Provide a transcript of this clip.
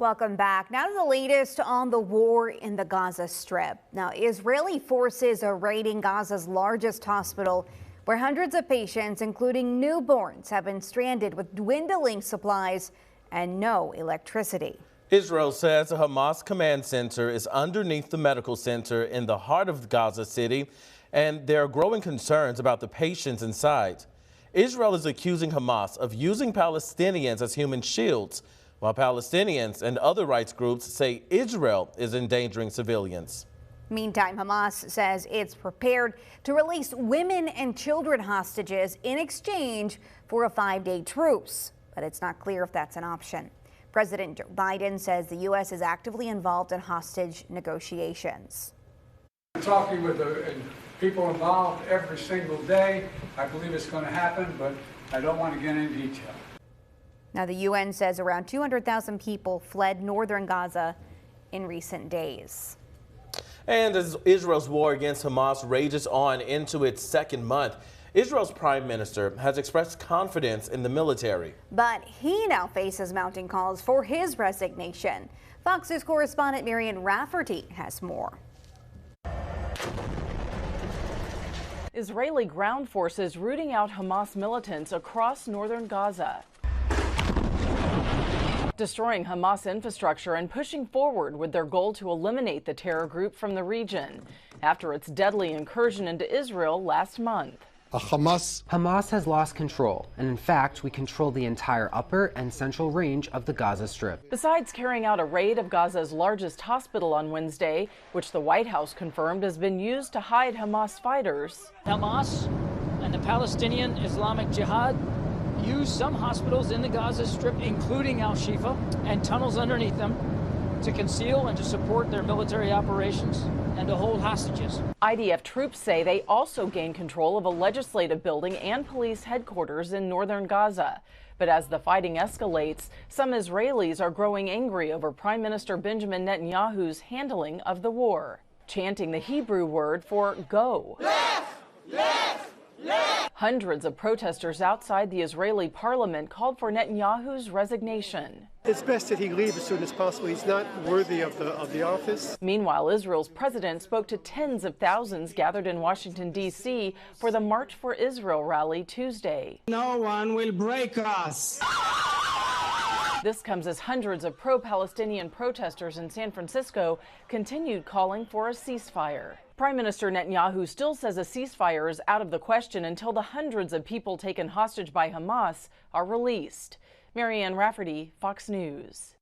Welcome back. Now to the latest on the war in the Gaza Strip. Now, Israeli forces are raiding Gaza's largest hospital, where hundreds of patients, including newborns, have been stranded with dwindling supplies and no electricity. Israel says a Hamas command center is underneath the medical center in the heart of Gaza City, and there are growing concerns about the patients inside. Israel is accusing Hamas of using Palestinians as human shields, while Palestinians and other rights groups say Israel is endangering civilians. Meantime, Hamas says it's prepared to release women and children hostages in exchange for a 5-day truce, but it's not clear if that's an option. President Joe Biden says the U.S. is actively involved in hostage negotiations. I'm talking with the people involved every single day. I believe it's going to happen, but I don't want to get into detail. Now, the UN says around 200,000 people fled northern Gaza in recent days. And as Israel's war against Hamas rages on into its second month, Israel's prime minister has expressed confidence in the military. But he now faces mounting calls for his resignation. Fox News correspondent Marian Rafferty has more. Israeli ground forces rooting out Hamas militants across northern Gaza, destroying Hamas infrastructure and pushing forward with their goal to eliminate the terror group from the region after its deadly incursion into Israel last month. Hamas has lost control, and in fact, we control the entire upper and central range of the Gaza Strip. Besides carrying out a raid of Gaza's largest hospital on Wednesday, which the White House confirmed has been used to hide Hamas fighters, Hamas and the Palestinian Islamic Jihad use some hospitals in the Gaza Strip, including Al-Shifa, and tunnels underneath them to conceal and to support their military operations and to hold hostages. IDF troops say they also gained control of a legislative building and police headquarters in northern Gaza. But as the fighting escalates, some Israelis are growing angry over Prime Minister Benjamin Netanyahu's handling of the war, chanting the Hebrew word for go. Left, left, left. Hundreds of protesters outside the Israeli parliament called for Netanyahu's resignation. It's best that he leave as soon as possible. He's not worthy of the office. Meanwhile, Israel's president spoke to tens of thousands gathered in Washington, D.C. for the March for Israel rally Tuesday. No one will break us. This comes as hundreds of pro-Palestinian protesters in San Francisco continued calling for a ceasefire. Prime Minister Netanyahu still says a ceasefire is out of the question until the hundreds of people taken hostage by Hamas are released. Marianne Rafferty, Fox News.